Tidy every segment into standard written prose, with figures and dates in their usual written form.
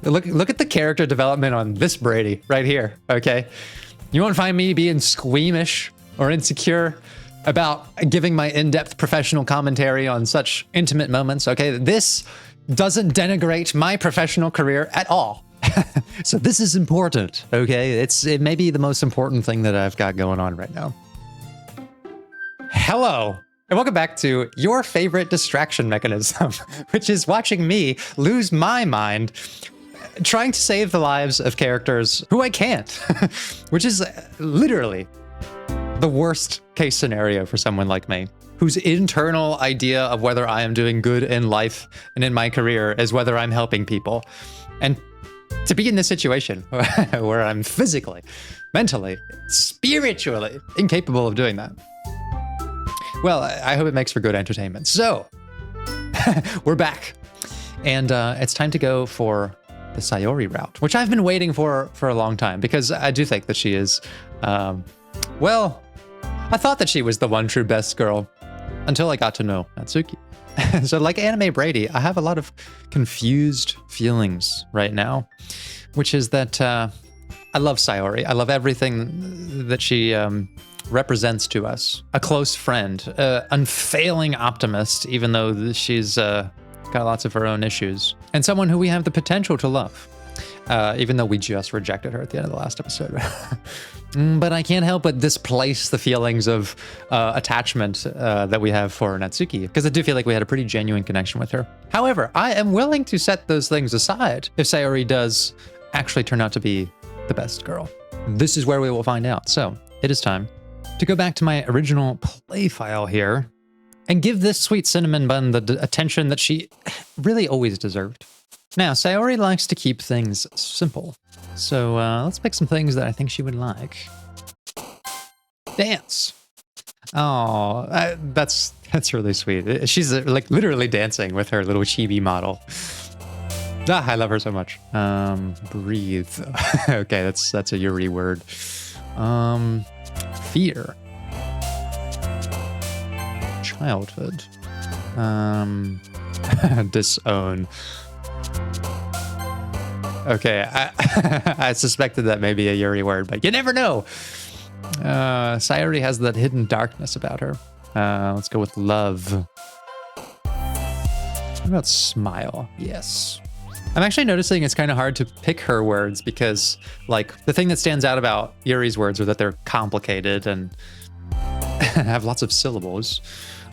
Look at the character development on this Brady right here, okay? You won't find me being squeamish or insecure about giving my in-depth professional commentary on such intimate moments, okay? This doesn't denigrate my professional career at all. So this is important, okay? It may be the most important thing that I've got going on right now. Hello, and welcome back to your favorite distraction mechanism, which is watching me lose my mind trying to save the lives of characters who I can't, which is literally the worst case scenario for someone like me, whose internal idea of whether I am doing good in life and in my career is whether I'm helping people. And to be in this situation where I'm physically, mentally, spiritually incapable of doing that. Well, I hope it makes for good entertainment. So, we're back. And it's time to go for the Sayori route, which I've been waiting for a long time, because I do think that she is, well, I thought that she was the one true best girl until I got to know Natsuki. So like Anime Brady, I have a lot of confused feelings right now, which is that I love Sayori. I love everything that she represents to us. A close friend, unfailing optimist, even though she's got lots of her own issues, and someone who we have the potential to love, even though we just rejected her at the end of the last episode. But I can't help but displace the feelings of attachment that we have for Natsuki, because I do feel like we had a pretty genuine connection with her. However, I am willing to set those things aside if Sayori does actually turn out to be the best girl. This is where we will find out. So it is time to go back to my original play file here and give this sweet cinnamon bun the attention that she really always deserved. Now, Sayori likes to keep things simple, so let's pick some things that I think she would like. Dance. Oh, that's really sweet. She's like literally dancing with her little chibi model. Ah, I love her so much. Breathe. Okay, that's a Yuri word. Fear. Childhood. Disown. Okay, I suspected that may be a Yuri word, but you never know. Sayori has that hidden darkness about her. Let's go with love. What about smile? Yes. I'm actually noticing it's kind of hard to pick her words because, like, the thing that stands out about Yuri's words are that they're complicated and have lots of syllables.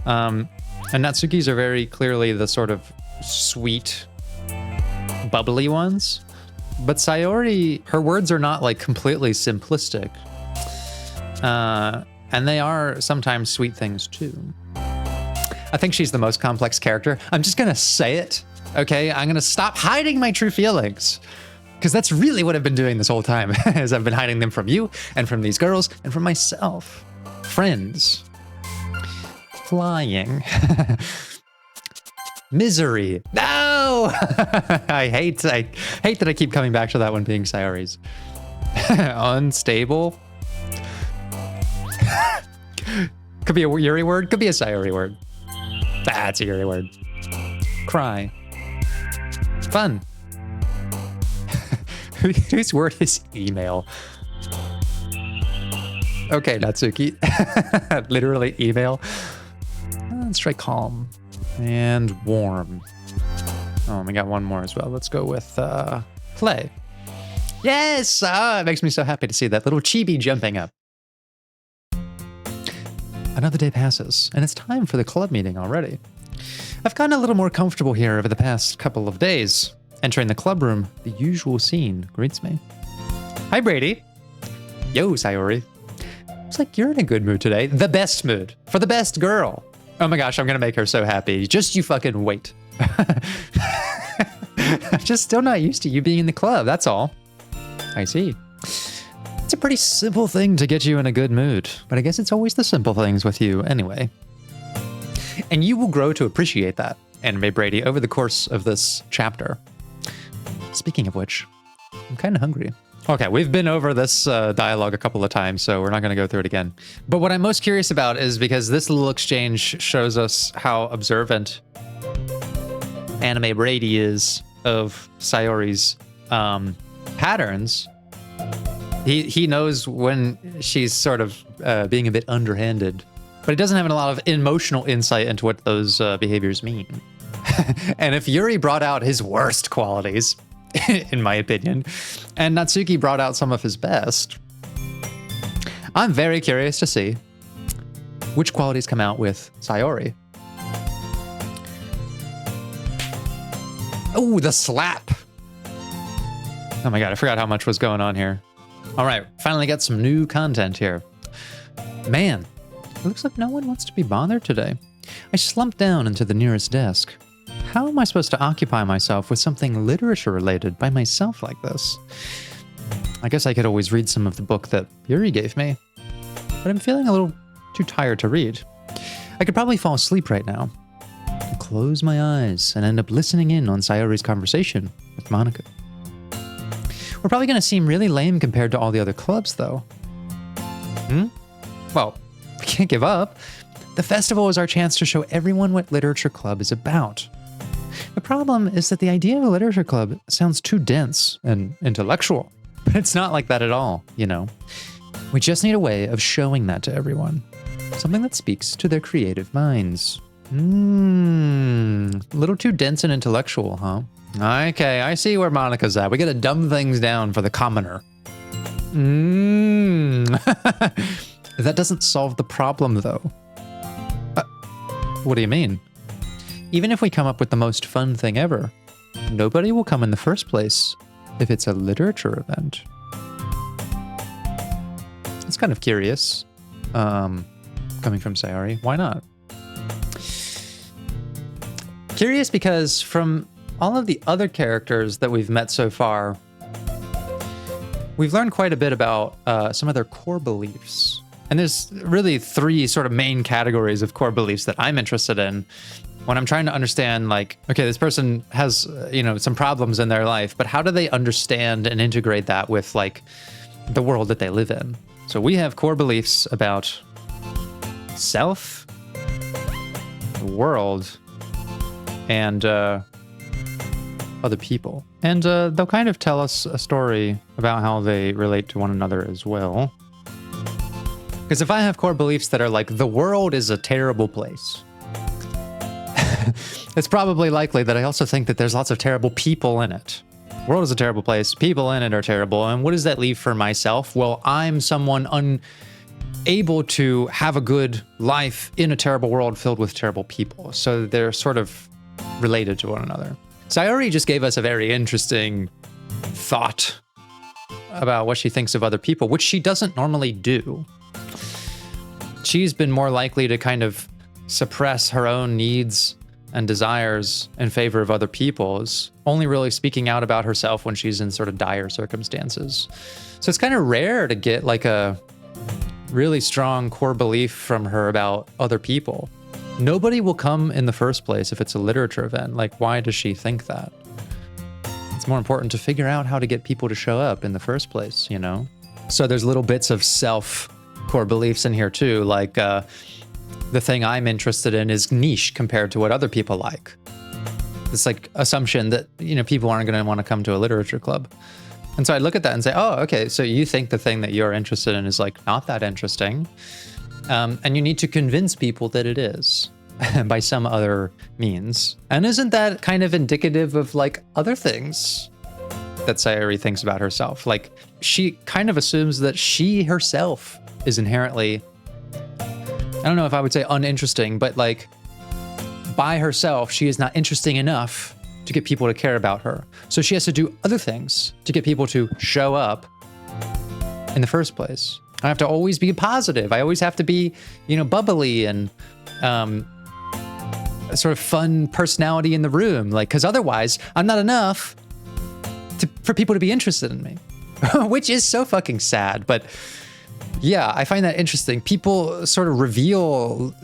And Natsuki's are very clearly the sort of sweet, bubbly ones. But Sayori, her words are not like completely simplistic. And they are sometimes sweet things too. I think she's the most complex character. I'm just gonna say it, okay? I'm gonna stop hiding my true feelings, because that's really what I've been doing this whole time, is I've been hiding them from you and from these girls and from myself. Friends. Flying. Misery. No! I hate that I keep coming back to that one being Sayori's. Unstable. Could be a Yuri word, could be a Sayori word. That's a Yuri word. Cry. Fun. Whose word is email? Okay, Natsuki. Literally email. Let's try calm. And warm. Oh, we got one more as well. Let's go with play. Yes! It makes me so happy to see that little chibi jumping up. Another day passes, and it's time for the club meeting already. I've gotten a little more comfortable here over the past couple of days. Entering the club room, the usual scene greets me. Hi, Brady. Yo, Sayori. Looks like you're in a good mood today. The best mood. For the best girl. Oh my gosh, I'm gonna make her so happy. Just you fucking wait. I'm just still not used to you being in the club, that's all. I see. It's a pretty simple thing to get you in a good mood, but I guess it's always the simple things with you anyway. And you will grow to appreciate that, Anime Brady, over the course of this chapter. Speaking of which, I'm kind of hungry. Okay, we've been over this dialogue a couple of times, so we're not going to go through it again. But what I'm most curious about is because this little exchange shows us how observant Anime Brady is of Sayori's patterns. He knows when she's sort of being a bit underhanded, but he doesn't have a lot of emotional insight into what those behaviors mean. And if Yuri brought out his worst qualities, in my opinion, and Natsuki brought out some of his best, I'm very curious to see which qualities come out with Sayori. Oh, the slap. Oh my god, I forgot how much was going on here. All right, finally got some new content here. Man, it looks like no one wants to be bothered today. I slumped down into the nearest desk. How am I supposed to occupy myself with something literature-related by myself like this? I guess I could always read some of the book that Yuri gave me, but I'm feeling a little too tired to read. I could probably fall asleep right now, close my eyes, and end up listening in on Sayori's conversation with Monica. We're probably going to seem really lame compared to all the other clubs, though. Well, we can't give up. The festival is our chance to show everyone what Literature Club is about. The problem is that the idea of a literature club sounds too dense and intellectual, but it's not like that at all, you know. We just need a way of showing that to everyone. Something that speaks to their creative minds. A little too dense and intellectual, huh? Okay, I see where Monica's at. We gotta dumb things down for the commoner. That doesn't solve the problem, though. What do you mean? Even if we come up with the most fun thing ever, nobody will come in the first place if it's a literature event. It's kind of curious, coming from Sayori. Why not? Curious because from all of the other characters that we've met so far, we've learned quite a bit about some of their core beliefs. And there's really three sort of main categories of core beliefs that I'm interested in when I'm trying to understand, like, okay, this person has, some problems in their life, but how do they understand and integrate that with, like, the world that they live in? So we have core beliefs about self, the world, and other people. And they'll kind of tell us a story about how they relate to one another as well. Because if I have core beliefs that are like, the world is a terrible place, it's probably likely that I also think that there's lots of terrible people in it. The world is a terrible place, people in it are terrible, and what does that leave for myself? Well, I'm someone unable to have a good life in a terrible world filled with terrible people. So they're sort of related to one another. Sayori just gave us a very interesting thought about what she thinks of other people, which she doesn't normally do. She's been more likely to kind of suppress her own needs and desires in favor of other people's, only really speaking out about herself when she's in sort of dire circumstances. So it's kind of rare to get like a really strong core belief from her about other people. Nobody will come in the first place if it's a literature event. Like, why does she think that? It's more important to figure out how to get people to show up in the first place, you know? So there's little bits of self core beliefs in here too, like the thing I'm interested in is niche compared to what other people like. It's like assumption that, people aren't going to want to come to a literature club. And so I look at that and say, oh, okay, so you think the thing that you're interested in is like not that interesting. And you need to convince people that it is by some other means. And isn't that kind of indicative of like other things that Sayori thinks about herself? Like she kind of assumes that she herself is inherently, I don't know if I would say uninteresting, but like by herself, she is not interesting enough to get people to care about her. So she has to do other things to get people to show up in the first place. I have to always be positive. I always have to be, bubbly and a sort of fun personality in the room. Like, because otherwise I'm not enough for people to be interested in me, which is so fucking sad. But yeah, I find that interesting. People sort of reveal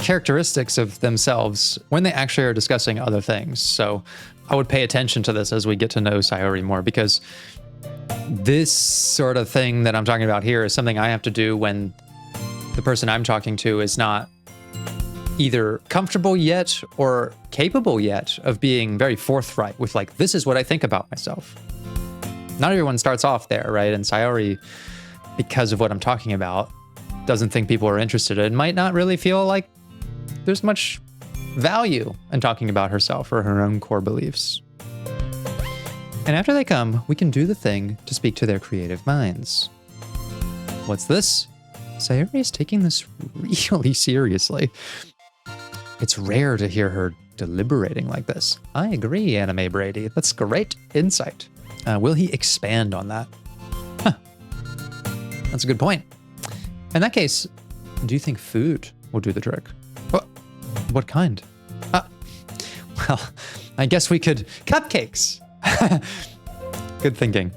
characteristics of themselves when they actually are discussing other things. So I would pay attention to this as we get to know Sayori more, because this sort of thing that I'm talking about here is something I have to do when the person I'm talking to is not either comfortable yet or capable yet of being very forthright with like, this is what I think about myself. Not everyone starts off there, right? And Sayori, because of what I'm talking about, doesn't think people are interested and might not really feel like there's much value in talking about herself or her own core beliefs. And after they come, we can do the thing to speak to their creative minds. What's this? Sayori is taking this really seriously. It's rare to hear her deliberating like this. I agree, Anime Brady. That's great insight. Will he expand on that? Huh. That's a good point. In that case, do you think food will do the trick? What kind? Well, I guess we could... Cupcakes! Good thinking.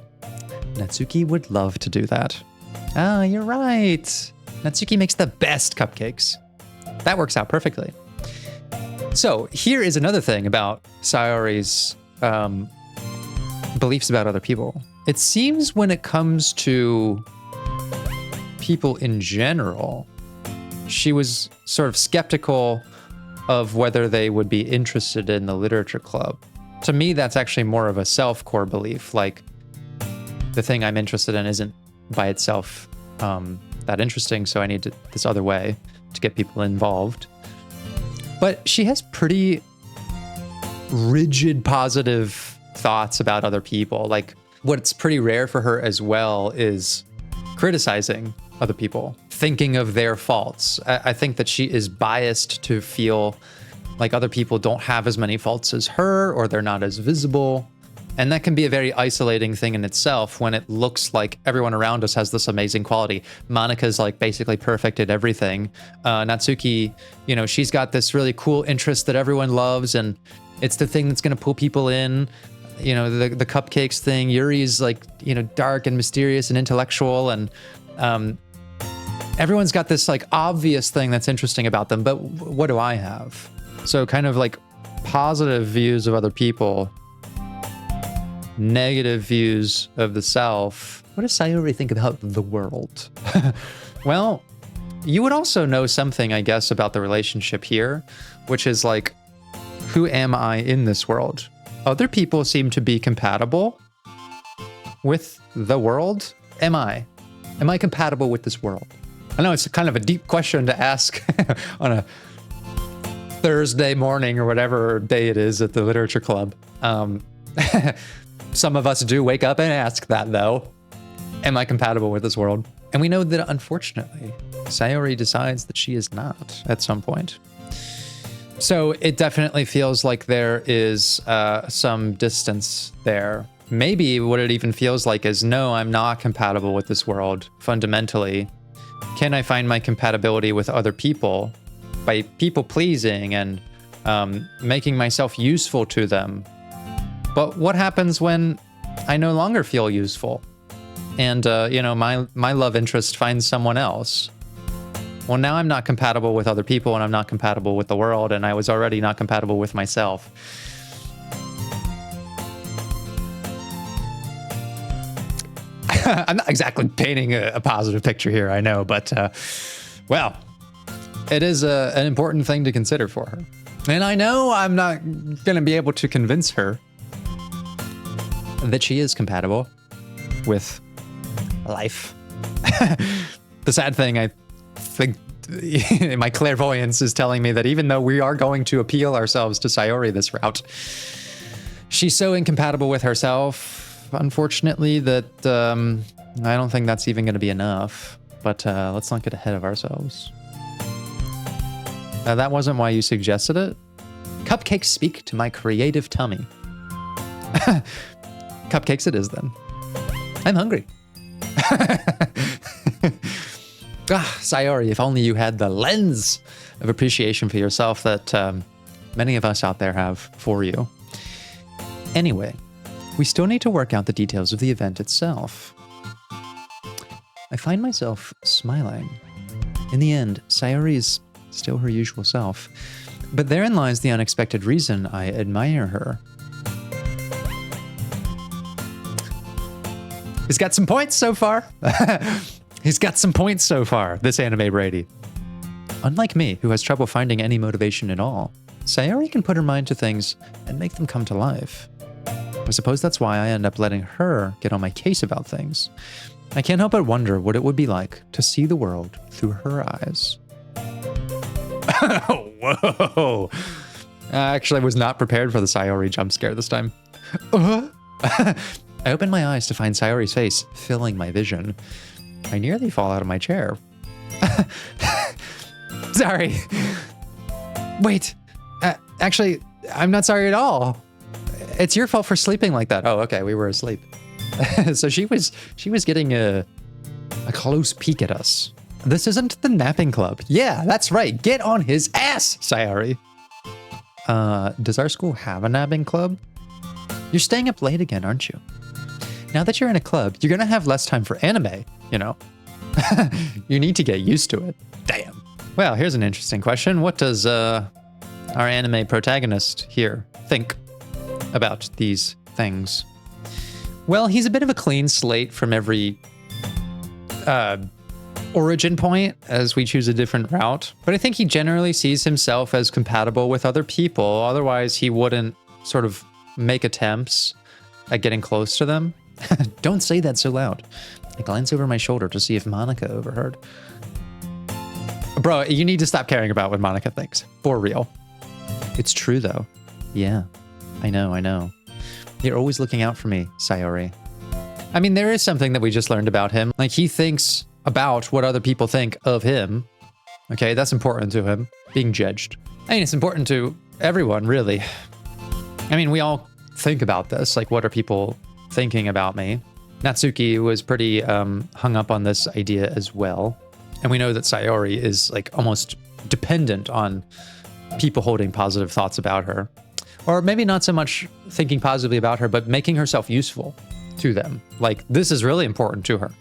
Natsuki would love to do that. Ah, you're right. Natsuki makes the best cupcakes. That works out perfectly. So here is another thing about Sayori's beliefs about other people. It seems when it comes to people in general, she was sort of skeptical of whether they would be interested in the literature club. To me, that's actually more of a self-core belief. Like, the thing I'm interested in isn't by itself that interesting, so I need this other way to get people involved. But she has pretty rigid, positive thoughts about other people. Like, what's pretty rare for her as well is criticizing other people, thinking of their faults. I think that she is biased to feel like other people don't have as many faults as her, or they're not as visible. And that can be a very isolating thing in itself when it looks like everyone around us has this amazing quality. Monika's like basically perfect at everything. Natsuki, you know, she's got this really cool interest that everyone loves, and it's the thing that's going to pull people in. You know, the cupcakes thing. Yuri's like, you know, dark and mysterious and intellectual, and everyone's got this like obvious thing that's interesting about them. But what do I have? So kind of like positive views of other people, negative views of the self. What does Sayori think about the world? Well, you would also know something, I guess, about the relationship here, which is like, who am I in this world? Other people seem to be compatible with the world. Am I compatible with this world? I know it's kind of a deep question to ask on a Thursday morning or whatever day it is at the literature club. Some of us do wake up and ask that, though. Am I compatible with this world? And we know that, unfortunately, Sayori decides that she is not at some point. So it definitely feels like there is some distance there. Maybe what it even feels like is, no, I'm not compatible with this world fundamentally. Can I find my compatibility with other people by people pleasing and making myself useful to them? But what happens when I no longer feel useful and, you know, my love interest finds someone else? Well, now I'm not compatible with other people and I'm not compatible with the world, and I was already not compatible with myself. I'm not exactly painting a positive picture here, I know, but, well, it is an important thing to consider for her. And I know I'm not going to be able to convince her that she is compatible with life. The sad thing, I think my clairvoyance is telling me that even though we are going to appeal ourselves to Sayori this route, she's so incompatible with herself, unfortunately, that I don't think that's even going to be enough. But let's not get ahead of ourselves. That wasn't why you suggested it. Cupcakes speak to my creative tummy. Cupcakes it is then. I'm hungry. Sayori, if only you had the lens of appreciation for yourself that many of us out there have for you. Anyway, we still need to work out the details of the event itself. I find myself smiling. In the end, Sayori is still her usual self, but therein lies the unexpected reason I admire her. He's got some points so far. He's got some points so far, this Anime Brady. Unlike me, who has trouble finding any motivation at all, Sayori can put her mind to things and make them come to life. I suppose that's why I end up letting her get on my case about things. I can't help but wonder what it would be like to see the world through her eyes. Whoa. I actually was not prepared for the Sayori jump scare this time. I opened my eyes to find Sayori's face filling my vision. I nearly fall out of my chair. Sorry. Wait. Actually, I'm not sorry at all. It's your fault for sleeping like that. Oh, okay, we were asleep. So she was getting a close peek at us. This isn't the napping club. Yeah, that's right. Get on his ass, Sayori. Does our school have a napping club? You're staying up late again, aren't you? Now that you're in a club, you're gonna have less time for anime, you know? You need to get used to it. Damn. Well, here's an interesting question. What does our anime protagonist here think about these things? Well, he's a bit of a clean slate from every origin point as we choose a different route. But I think he generally sees himself as compatible with other people. Otherwise, he wouldn't sort of make attempts at getting close to them. Don't say that so loud. I glance over my shoulder to see if Monica overheard. Bro, you need to stop caring about what Monica thinks. For real. It's true, though. Yeah, I know. You're always looking out for me, Sayori. I mean, there is something that we just learned about him. Like, he thinks about what other people think of him. Okay, that's important to him, being judged. I mean, it's important to everyone, really. I mean, we all think about this. Like, what are people thinking about me? Natsuki was pretty hung up on this idea as well. And we know that Sayori is like almost dependent on people holding positive thoughts about her. Or maybe not so much thinking positively about her, but making herself useful to them. Like, this is really important to her.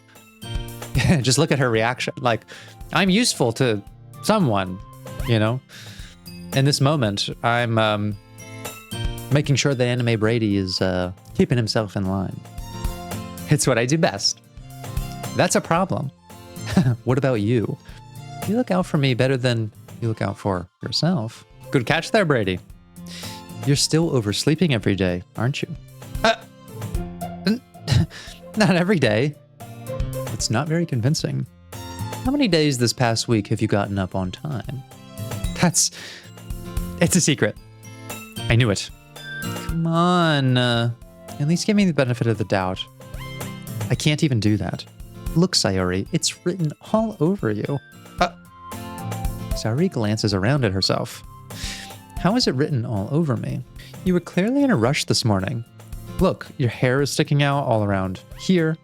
Just look at her reaction. Like, I'm useful to someone, you know? In this moment, I'm making sure that Anime Brady is keeping himself in line. It's what I do best. That's a problem. What about you? You look out for me better than you look out for yourself. Good catch there, Brady. You're still oversleeping every day, aren't you? Not every day. It's not very convincing. How many days this past week have you gotten up on time? It's a secret. I knew it. Come on. At least give me the benefit of the doubt. I can't even do that. Look, Sayori, it's written all over you. Sayori glances around at herself. How is it written all over me? You were clearly in a rush this morning. Look, your hair is sticking out all around here.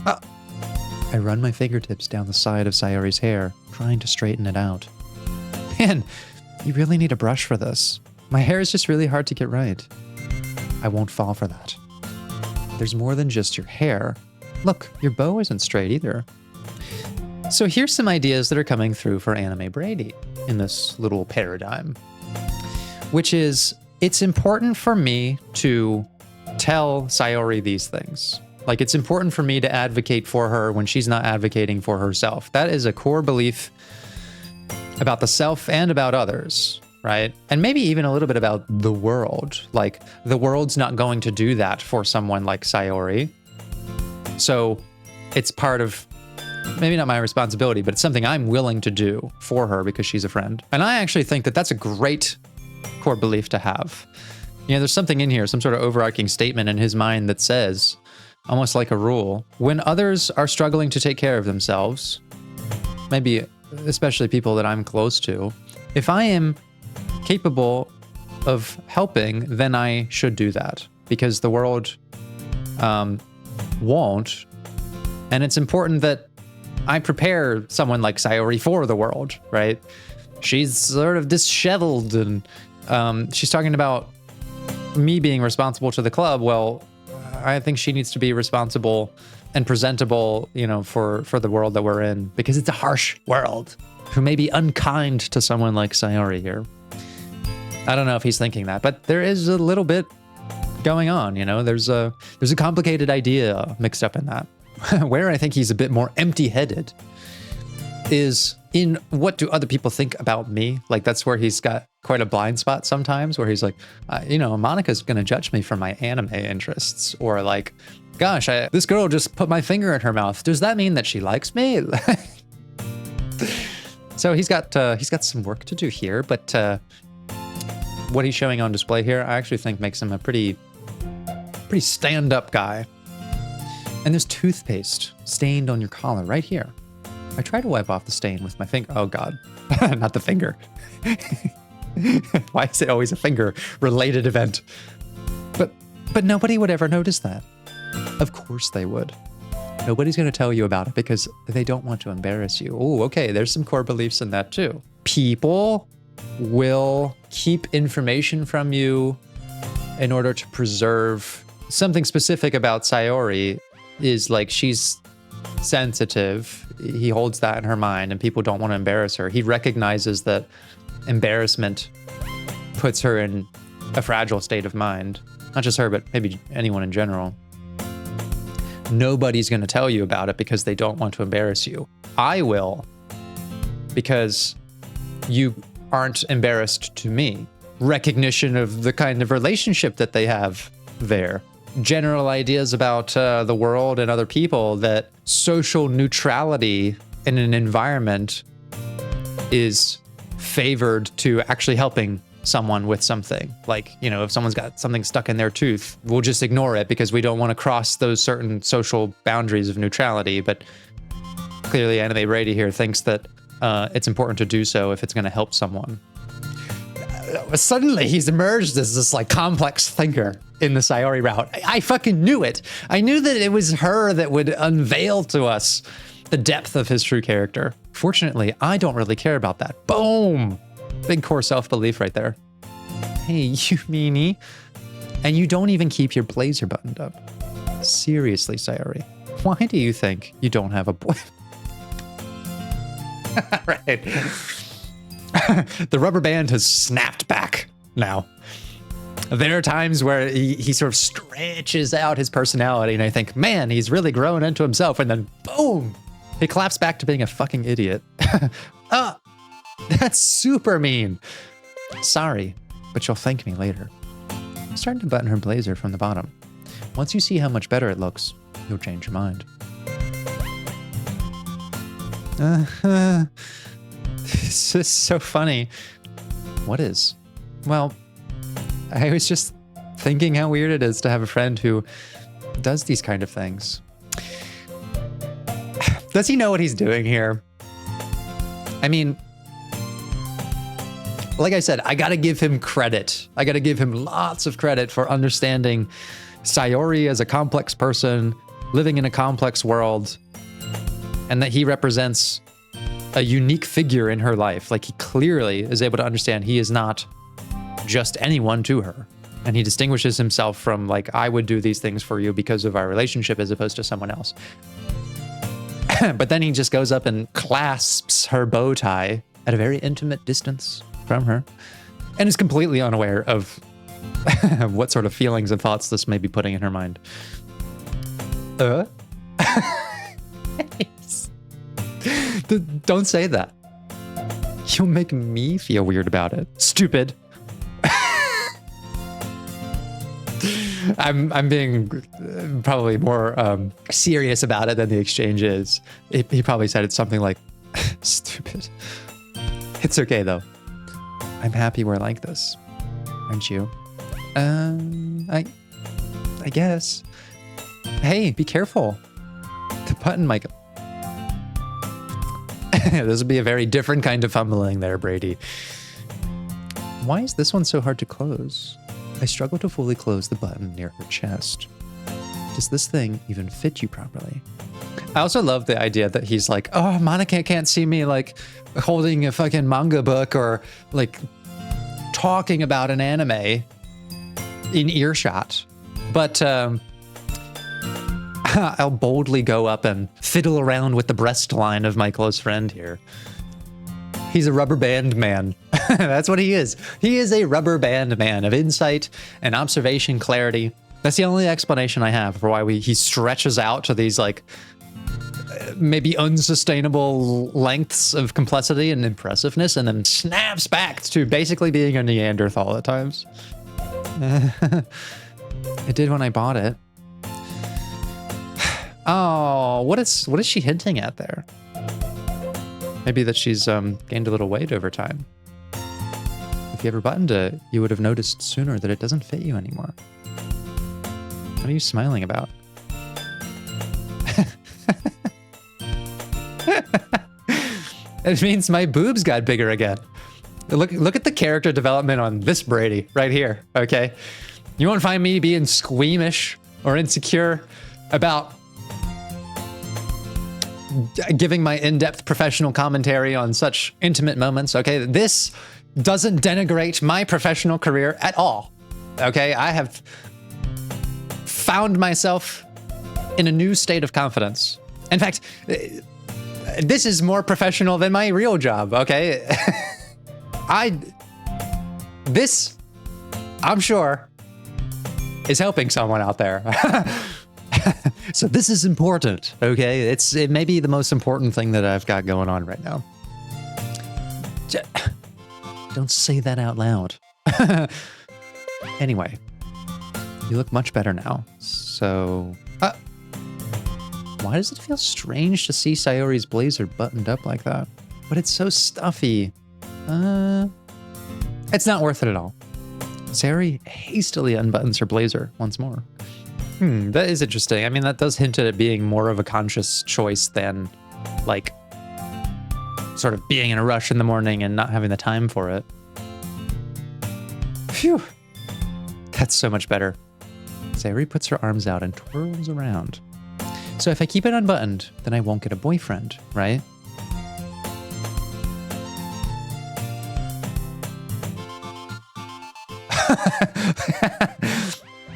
I run my fingertips down the side of Sayori's hair, trying to straighten it out. Man, you really need a brush for this. My hair is just really hard to get right. I won't fall for that. There's more than just your hair. Look, your bow isn't straight either. So here's some ideas that are coming through for Anime Brady in this little paradigm, which is, it's important for me to tell Sayori these things. Like, it's important for me to advocate for her when she's not advocating for herself. That is a core belief about the self and about others, right? And maybe even a little bit about the world. Like, the world's not going to do that for someone like Sayori. So it's part of, maybe not my responsibility, but it's something I'm willing to do for her because she's a friend. And I actually think that that's a great core belief to have. You know, there's something in here, some sort of overarching statement in his mind that says, almost like a rule, when others are struggling to take care of themselves, maybe especially people that I'm close to, if I am capable of helping, then I should do that, because the world won't. And it's important that I prepare someone like Sayori for the world, right? She's sort of disheveled, and she's talking about me being responsible to the club. Well, I think she needs to be responsible and presentable, you know, for the world that we're in, because it's a harsh world. Who may be unkind to someone like Sayori here. I don't know if he's thinking that, but there is a little bit going on, you know? There's a complicated idea mixed up in that, where I think he's a bit more empty-headed. is in what do other people think about me? Like, that's where he's got quite a blind spot sometimes, where he's like, you know, Monica's gonna judge me for my anime interests, or like, gosh, this girl just put my finger in her mouth. Does that mean that she likes me? So he's got some work to do here, but what he's showing on display here, I actually think makes him a pretty stand-up guy. And there's toothpaste stained on your collar right here. I try to wipe off the stain with my finger. Oh God, not the finger. Why is it always a finger-related event? But nobody would ever notice that. Of course they would. Nobody's going to tell you about it because they don't want to embarrass you. Oh, okay, there's some core beliefs in that too. People will keep information from you in order to preserve something specific about Sayori. Is like, she's sensitive. He holds that in her mind, and people don't want to embarrass her. He recognizes that embarrassment puts her in a fragile state of mind. Not just her, but maybe anyone in general. Nobody's going to tell you about it because they don't want to embarrass you. I will, because you aren't embarrassed to me. Recognition of the kind of relationship that they have there. General ideas about the world and other people, that social neutrality in an environment is favored to actually helping someone with something. Like, you know, if someone's got something stuck in their tooth, we'll just ignore it because we don't want to cross those certain social boundaries of neutrality. But clearly Anime Brady here thinks that it's important to do so if it's going to help someone. Suddenly he's emerged as this like complex thinker in the Sayori route. I fucking knew it. I knew that it was her that would unveil to us the depth of his true character. Fortunately, I don't really care about that. Boom! Big core self-belief right there. Hey, you meanie. And you don't even keep your blazer buttoned up. Seriously, Sayori. Why do you think you don't have a boy? Right. The rubber band has snapped back now. There are times where he sort of stretches out his personality, and I think, man, he's really grown into himself, and then boom, he collapsed back to being a fucking idiot. That's super mean. Sorry, but you'll thank me later. I'm starting to button her blazer from the bottom. Once you see how much better it looks, you'll change your mind. This is so funny. What is? Well, I was just thinking how weird it is to have a friend who does these kind of things. Does he know what he's doing here? I mean, like I said, I gotta give him credit. I gotta give him lots of credit for understanding Sayori as a complex person, living in a complex world, and that he represents a unique figure in her life. Like, he clearly is able to understand he is not just anyone to her. And he distinguishes himself from, like, I would do these things for you because of our relationship as opposed to someone else. But then he just goes up and clasps her bow tie at a very intimate distance from her and is completely unaware of what sort of feelings and thoughts this may be putting in her mind. Don't say that. You'll make me feel weird about it. Stupid. I'm being probably more serious about it than the exchange is. He probably said it's something like, stupid. It's okay though. I'm happy we're like this. Aren't you? I guess. Hey, be careful. The button might go. This would be a very different kind of fumbling there, Brady. Why is this one so hard to close? I struggle to fully close the button near her chest. Does this thing even fit you properly? I also love the idea that he's like, oh, Monica can't see me like holding a fucking manga book or like talking about an anime in earshot. But I'll boldly go up and fiddle around with the breast line of my close friend here. He's a rubber band man. That's what he is. He is a rubber band man of insight and observation clarity. That's the only explanation I have for why he stretches out to these like maybe unsustainable lengths of complexity and impressiveness, and then snaps back to basically being a Neanderthal at times. It did when I bought it. Oh, what is she hinting at there? Maybe that she's gained a little weight over time. If you ever buttoned it, you would have noticed sooner that it doesn't fit you anymore. What are you smiling about? It means my boobs got bigger again. Look at the character development on this Brady right here, okay? You won't find me being squeamish or insecure about giving my in-depth professional commentary on such intimate moments, okay? This doesn't denigrate my professional career at all, okay? I have found myself in a new state of confidence. In fact, this is more professional than my real job, okay? This, I'm sure, is helping someone out there. So this is important, okay? It may be the most important thing that I've got going on right now. Don't say that out loud. Anyway, you look much better now. So, why does it feel strange to see Sayori's blazer buttoned up like that? But it's so stuffy. It's not worth it at all. Sayori hastily unbuttons her blazer once more. That is interesting. I mean, that does hint at it being more of a conscious choice than, like, sort of being in a rush in the morning and not having the time for it. Phew. That's so much better. Sayori puts her arms out and twirls around. So if I keep it unbuttoned, then I won't get a boyfriend, right?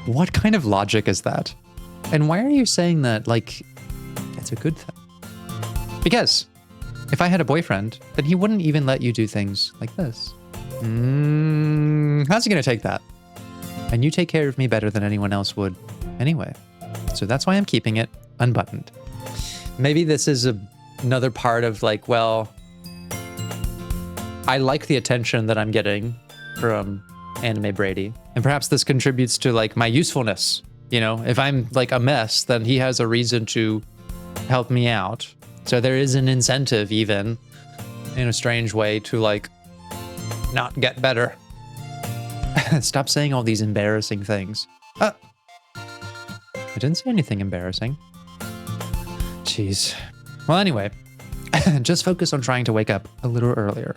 What kind of logic is that? And why are you saying that like it's a good thing? Because if I had a boyfriend, then he wouldn't even let you do things like this. How's he gonna take that? And you take care of me better than anyone else would anyway. So that's why I'm keeping it unbuttoned. Maybe this is another part of like, well, I like the attention that I'm getting from Anime Brady. And perhaps this contributes to like my usefulness. You know, if I'm like a mess, then he has a reason to help me out. So there is an incentive even in a strange way to like not get better. Stop saying all these embarrassing things. I didn't say anything embarrassing. Jeez. Well, anyway, just focus on trying to wake up a little earlier.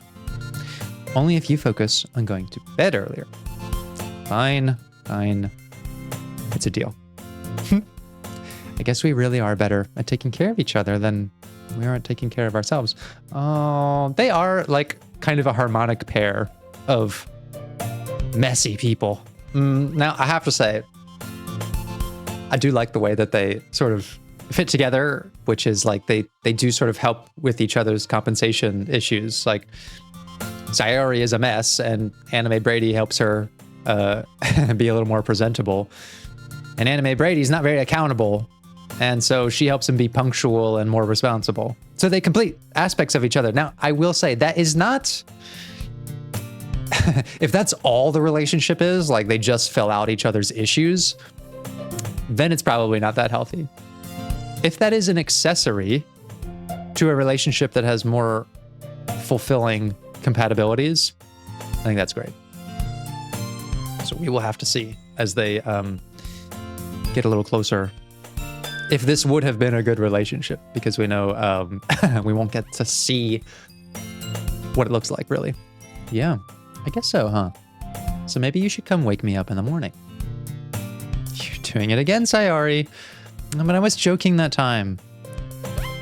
Only if you focus on going to bed earlier. Fine, fine. It's a deal. I guess we really are better at taking care of each other than we are at taking care of ourselves. Oh, they are like kind of a harmonic pair of messy people. Now, I have to say, I do like the way that they sort of fit together, which is like they do sort of help with each other's compensation issues. Like Sayori is a mess and Anime Brady helps her be a little more presentable. And Anime Brady's not very accountable. And so she helps him be punctual and more responsible. So they complete aspects of each other. Now, I will say that is not... if that's all the relationship is, like they just fill out each other's issues, then it's probably not that healthy. If that is an accessory to a relationship that has more fulfilling compatibilities, I think that's great. So we will have to see as they get a little closer if this would have been a good relationship, because we know we won't get to see what it looks like, really. Yeah, I guess so, huh? So maybe you should come wake me up in the morning. You're doing it again, Sayori. But I was joking that time.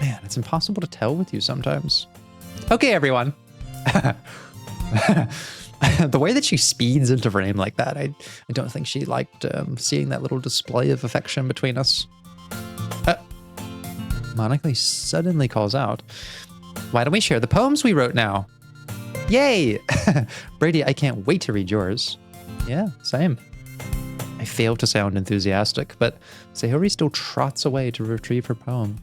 Man, it's impossible to tell with you sometimes. Okay, everyone. The way that she speeds into frame like that, I don't think she liked seeing that little display of affection between us. Monica suddenly calls out, "Why don't we share the poems we wrote now?" Yay! Brady, I can't wait to read yours. Yeah, same. I fail to sound enthusiastic, but Sayori still trots away to retrieve her poem.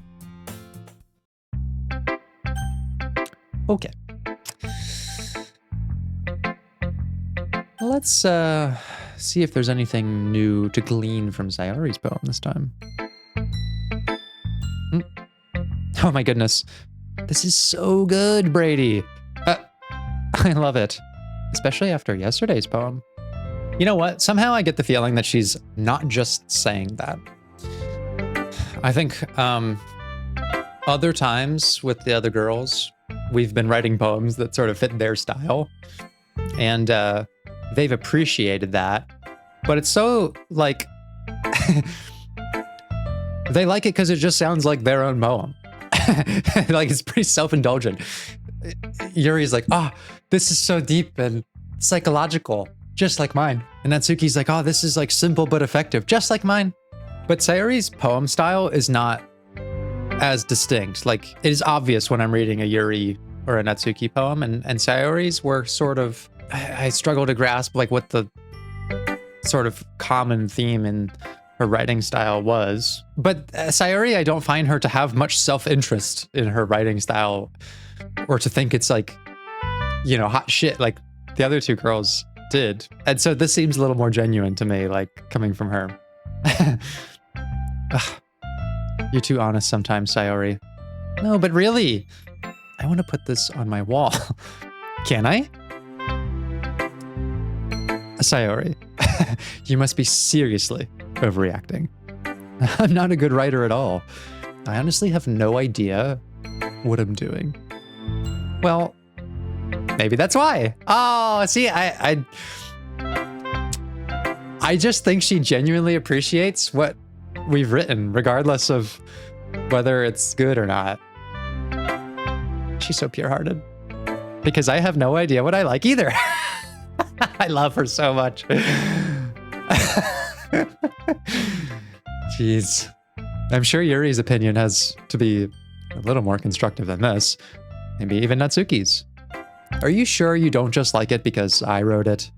Okay. Let's see if there's anything new to glean from Sayori's poem this time. Oh my goodness. This is so good, Brady. I love it. Especially after yesterday's poem. You know what? Somehow I get the feeling that she's not just saying that. I think other times with the other girls, we've been writing poems that sort of fit their style. And they've appreciated that. But it's so, like, they like it because it just sounds like their own poem. Like, it's pretty self-indulgent. Yuri's like, oh, this is so deep and psychological, just like mine. And Natsuki's like, oh, this is like simple but effective, just like mine. But Sayori's poem style is not as distinct. Like, it is obvious when I'm reading a Yuri or a Natsuki poem, and Sayori's were sort of, I struggle to grasp like what the sort of common theme in her writing style was. But Sayori, I don't find her to have much self-interest in her writing style, or to think it's like, you know, hot shit like the other two girls did. And so this seems a little more genuine to me, like coming from her. You're too honest sometimes, Sayori. No, but really, I want to put this on my wall. Can I? Sayori, you must be seriously overreacting. I'm not a good writer at all. I honestly have no idea what I'm doing. Well, maybe that's why. Oh, see, I just think she genuinely appreciates what we've written, regardless of whether it's good or not. She's so pure-hearted. Because I have no idea what I like either. I love her so much. Jeez. I'm sure Yuri's opinion has to be a little more constructive than this. Maybe even Natsuki's. Are you sure you don't just like it because I wrote it?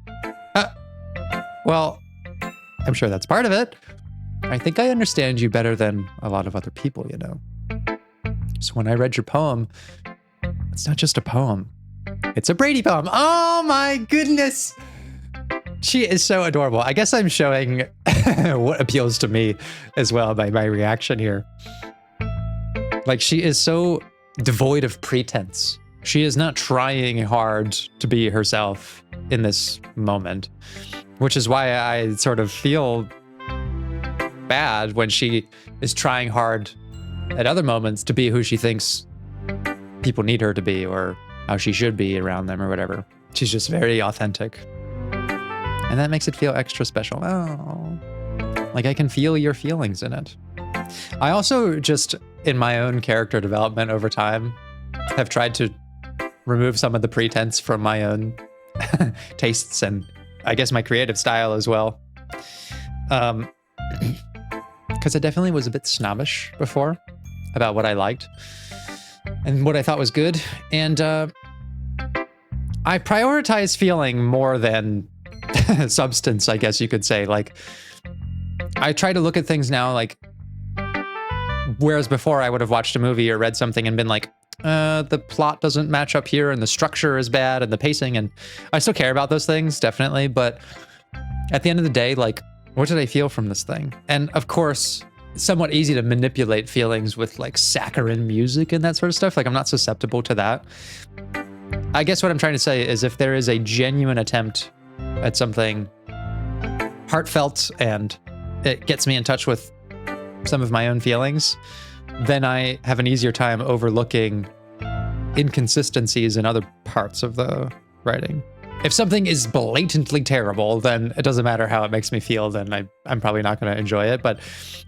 Well, I'm sure that's part of it. I think I understand you better than a lot of other people, you know. So when I read your poem, it's not just a poem. It's a Brady poem. Oh my goodness. She is so adorable. I guess I'm showing what appeals to me as well by my reaction here. Like, she is so devoid of pretense. She is not trying hard to be herself in this moment, which is why I sort of feel bad when she is trying hard at other moments to be who she thinks people need her to be, or how she should be around them, or whatever. She's just very authentic. And that makes it feel extra special. Oh, like I can feel your feelings in it. I also just, in my own character development over time, have tried to remove some of the pretense from my own tastes, and I guess my creative style as well. Because I definitely was a bit snobbish before about what I liked and what I thought was good. And I prioritize feeling more than substance, I guess you could say. Like, I try to look at things now like, whereas before I would have watched a movie or read something and been like, the plot doesn't match up here, and the structure is bad, and the pacing, and I still care about those things, definitely, but at the end of the day, like, what did I feel from this thing? And of course, it's somewhat easy to manipulate feelings with like saccharine music and that sort of stuff. Like, I'm not susceptible to that. I guess what I'm trying to say is, if there is a genuine attempt at something heartfelt and it gets me in touch with some of my own feelings, then I have an easier time overlooking inconsistencies in other parts of the writing. If something is blatantly terrible, then it doesn't matter how it makes me feel, then I'm probably not going to enjoy it. But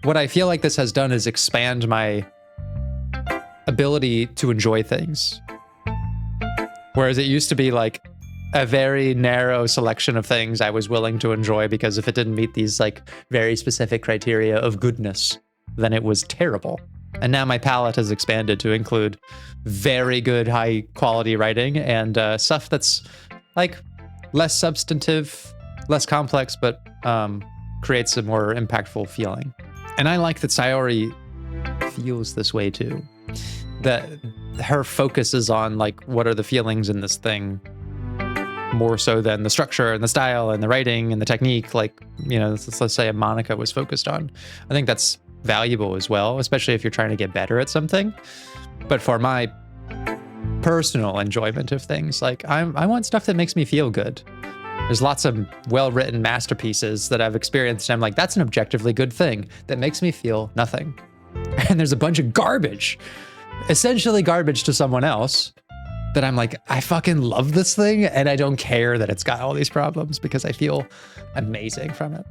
what I feel like this has done is expand my ability to enjoy things. Whereas it used to be like a very narrow selection of things I was willing to enjoy, because if it didn't meet these like very specific criteria of goodness, then it was terrible. And now my palette has expanded to include very good, high quality writing and stuff that's like less substantive, less complex, but creates a more impactful feeling. And I like that Sayori feels this way too. that her focus is on like, what are the feelings in this thing, more so than the structure and the style and the writing and the technique. Like, you know, let's say a Monica was focused on. I think that's valuable as well, especially if you're trying to get better at something. But for my personal enjoyment of things, like I want stuff that makes me feel good. There's lots of well-written masterpieces that I've experienced, and I'm like, that's an objectively good thing that makes me feel nothing. And there's a bunch of garbage, essentially garbage to someone else, that I'm like, I fucking love this thing, and I don't care that it's got all these problems because I feel amazing from it.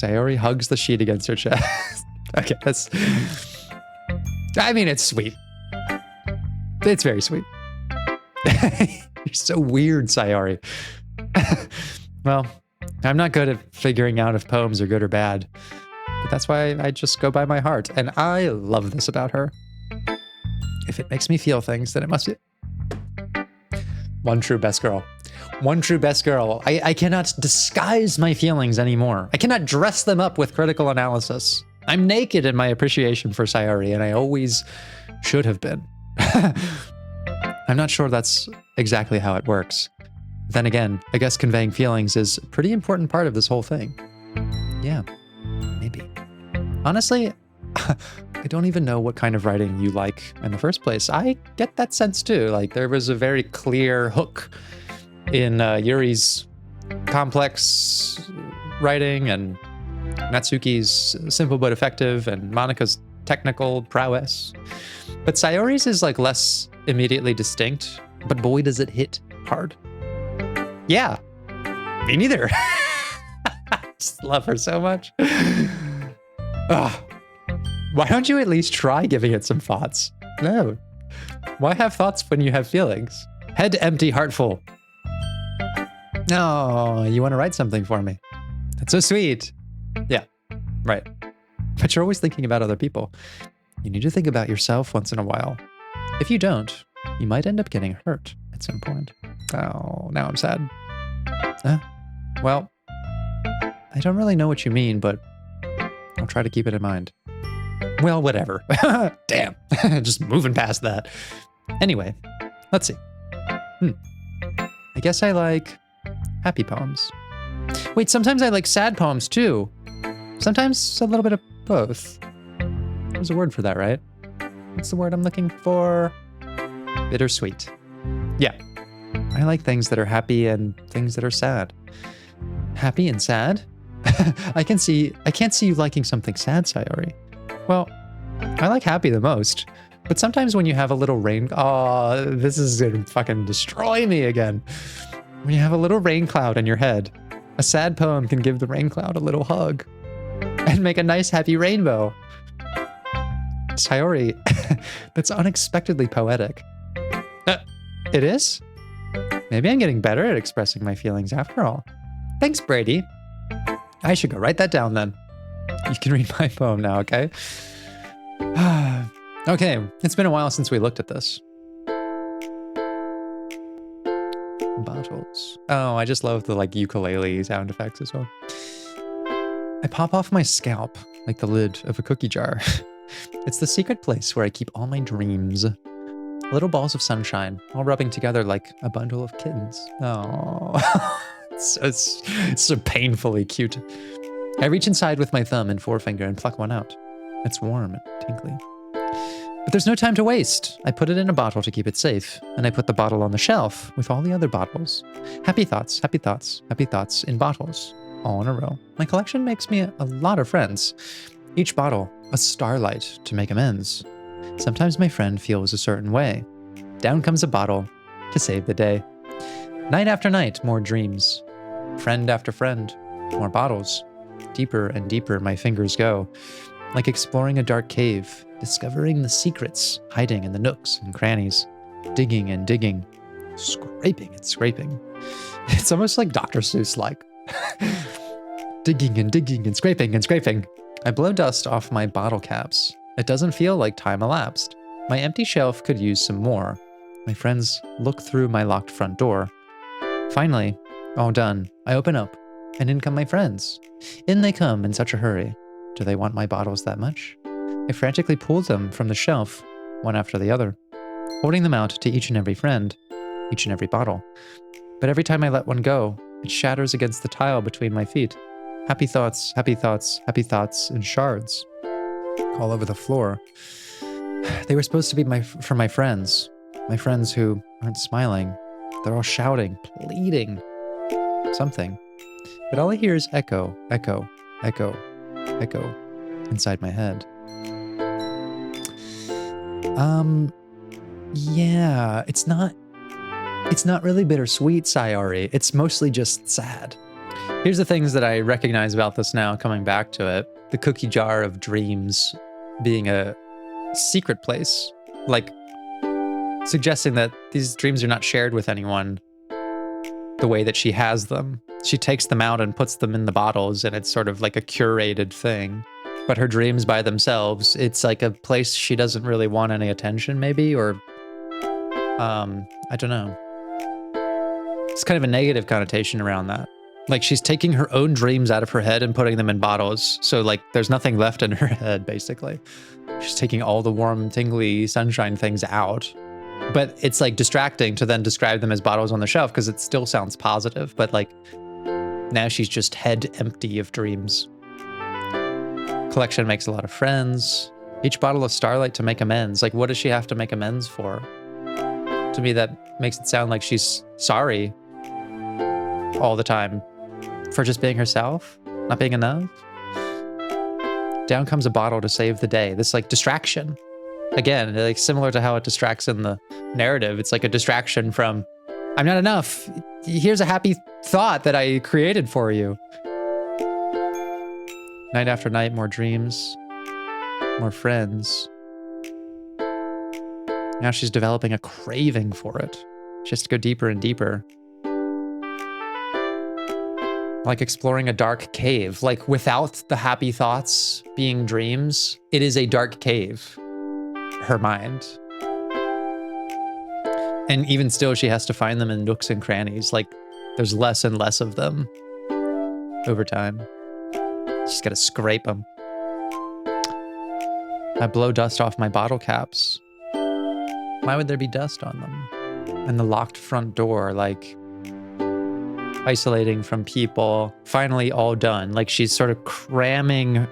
Sayori hugs the sheet against her chest. Okay, that's... I mean, it's sweet. It's very sweet. You're so weird, Sayori. Well, I'm not good at figuring out if poems are good or bad, but that's why I just go by my heart, and I love this about her. If it makes me feel things, then it must be... One true best girl. One true best girl. I cannot disguise my feelings anymore. I cannot dress them up with critical analysis. I'm naked in my appreciation for Sayori, and I always should have been. I'm not sure that's exactly how it works. Then again, I guess conveying feelings is a pretty important part of this whole thing. Yeah, maybe. Honestly, I don't even know what kind of writing you like in the first place. I get that sense too. Like, there was a very clear hook in Yuri's complex writing, and Natsuki's simple but effective, and Monika's technical prowess. But Sayori's is like less immediately distinct, but boy does it hit hard. Yeah, me neither. I just love her so much. Ugh. Why don't you at least try giving it some thoughts? No. Why have thoughts when you have feelings? Head empty, heart full. No, you want to write something for me. That's so sweet. Yeah, right. But you're always thinking about other people. You need to think about yourself once in a while. If you don't, you might end up getting hurt at some point. Oh, now I'm sad. Well, I don't really know what you mean, but I'll try to keep it in mind. Well, whatever. Damn. Just moving past that. Anyway, let's see. I guess I like happy poems. Wait, sometimes I like sad poems too. Sometimes a little bit of both. There's a word for that, right? What's the word I'm looking for? Bittersweet. Yeah. I like things that are happy and things that are sad. Happy and sad? I can't see you liking something sad, Sayori. Well, I like happy the most, but sometimes when you have a little rain... Oh, this is gonna fucking destroy me again. When you have a little rain cloud in your head, a sad poem can give the rain cloud a little hug and make a nice happy rainbow. Sayori, that's unexpectedly poetic. It is? Maybe I'm getting better at expressing my feelings after all. Thanks, Brady. I should go write that down then. You can read my poem now, okay? Okay, it's been a while since we looked at this. Bottles. Oh, I just love the like ukulele sound effects as well. I pop off my scalp like the lid of a cookie jar. It's the secret place where I keep all my dreams. Little balls of sunshine, all rubbing together like a bundle of kittens. Oh, it's so painfully cute. I reach inside with my thumb and forefinger and pluck one out. It's warm and tingly. But there's no time to waste. I put it in a bottle to keep it safe, and I put the bottle on the shelf with all the other bottles. Happy thoughts, happy thoughts, happy thoughts in bottles, all in a row. My collection makes me a lot of friends. Each bottle, a starlight to make amends. Sometimes my friend feels a certain way. Down comes a bottle to save the day. Night after night, more dreams. Friend after friend, more bottles. Deeper and deeper my fingers go, like exploring a dark cave, discovering the secrets hiding in the nooks and crannies. Digging and digging, scraping and scraping. It's almost like Dr. Seuss-like. Digging and digging and scraping. I blow dust off my bottle caps. It doesn't feel like time elapsed. My empty shelf could use some more. My friends look through my locked front door. Finally, all done, I open up, and in come my friends. In they come in such a hurry. Do they want my bottles that much? I frantically pull them from the shelf, one after the other, holding them out to each and every friend, each and every bottle. But every time I let one go, it shatters against the tile between my feet. Happy thoughts, happy thoughts, happy thoughts, and shards all over the floor. They were supposed to be for my friends who aren't smiling. They're all shouting, pleading, something. But all I hear is echo, echo, echo, echo inside my head. Yeah, it's not really bittersweet, Sayori. It's mostly just sad. Here's the things that I recognize about this now, coming back to it. The cookie jar of dreams being a secret place, like suggesting that these dreams are not shared with anyone the way that she has them. She takes them out and puts them in the bottles, and it's sort of like a curated thing. But her dreams by themselves, it's like a place she doesn't really want any attention, maybe, or I don't know. It's kind of a negative connotation around that. Like, she's taking her own dreams out of her head and putting them in bottles. So, like, there's nothing left in her head, basically. She's taking all the warm, tingly sunshine things out. But it's, like, distracting to then describe them as bottles on the shelf because it still sounds positive. But, like, now she's just head empty of dreams. Collection makes a lot of friends. Each bottle of Starlight to make amends. Like, what does she have to make amends for? To me, that makes it sound like she's sorry all the time for just being herself, not being enough. Down comes a bottle to save the day. This, like, distraction. Again, like, similar to how it distracts in the narrative. It's like a distraction from, I'm not enough. Here's a happy thought that I created for you. Night after night, more dreams, more friends. Now she's developing a craving for it. She has to go deeper and deeper. Like exploring a dark cave. Like, without the happy thoughts being dreams, it is a dark cave. Her mind. And even still, she has to find them in nooks and crannies. Like, there's less and less of them over time. She's got to scrape them. I blow dust off my bottle caps. Why would there be dust on them? And the locked front door, like, isolating from people, finally all done. Like, she's sort of cramming,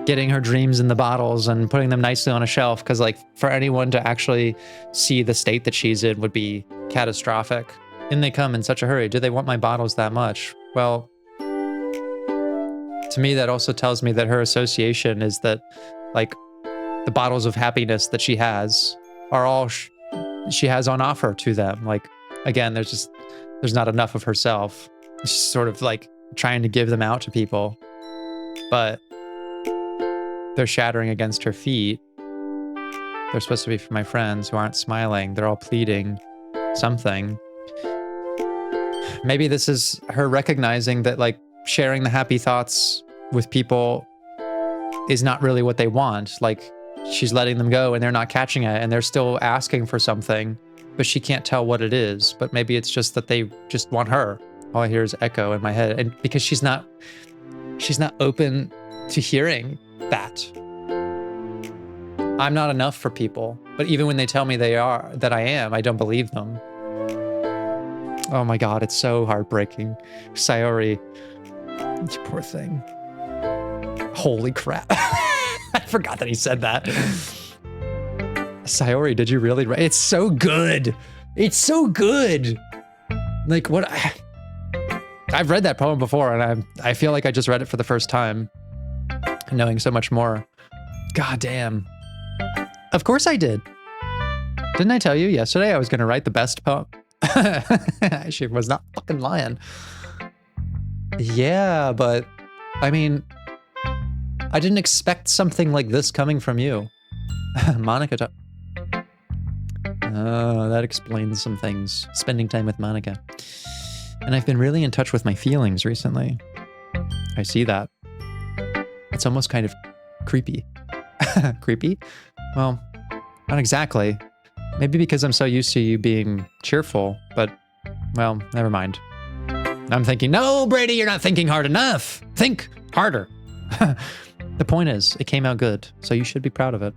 getting her dreams in the bottles and putting them nicely on a shelf, because, like, for anyone to actually see the state that she's in would be catastrophic. In they come in such a hurry. Do they want my bottles that much? Well, to me, that also tells me that her association is that, like, the bottles of happiness that she has are all she has on offer to them. Like, again, there's not enough of herself. She's sort of like trying to give them out to people, but they're shattering against her feet. They're supposed to be for my friends who aren't smiling. They're all pleading something. Maybe this is her recognizing that, like, sharing the happy thoughts with people is not really what they want. Like, she's letting them go and they're not catching it and they're still asking for something, but she can't tell what it is. But maybe it's just that they just want her. All I hear is echo in my head. And because she's not open to hearing that. I'm not enough for people, but even when they tell me that I am, I don't believe them. Oh my God, it's so heartbreaking. Sayori, you poor thing. Holy crap. I forgot that he said that. Sayori, did you really write? It's so good. It's so good. Like, what? I've read that poem before, and I feel like I just read it for the first time, knowing so much more. God damn. Of course I did. Didn't I tell you yesterday I was going to write the best poem? She was not fucking lying. Yeah, but I mean, I didn't expect something like this coming from you. Monica. Oh, that explains some things. Spending time with Monica. And I've been really in touch with my feelings recently. I see that. It's almost kind of creepy. Creepy? Well, not exactly. Maybe because I'm so used to you being cheerful, but, well, never mind. I'm thinking, no, Brady, you're not thinking hard enough. Think harder. The point is, it came out good, so you should be proud of it.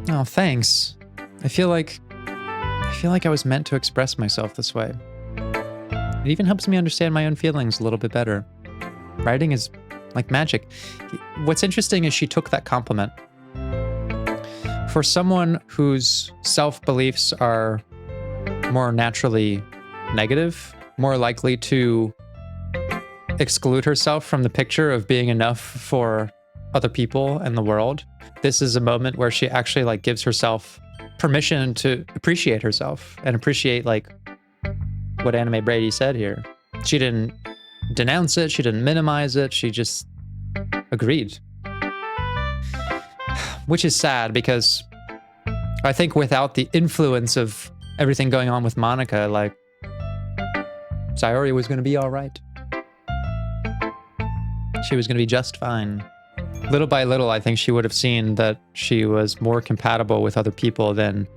Oh, thanks. I feel like I was meant to express myself this way. It even helps me understand my own feelings a little bit better. Writing is like magic. What's interesting is she took that compliment. For someone whose self-beliefs are more naturally negative, more likely to exclude herself from the picture of being enough for other people and the world, this is a moment where she actually like gives herself permission to appreciate herself and appreciate like what Anime Brady said here. She didn't denounce it, she didn't minimize it, she just agreed. Which is sad because I think without the influence of everything going on with Monica, like, Sayori was going to be all right. She was going to be just fine. Little by little, I think she would have seen that she was more compatible with other people than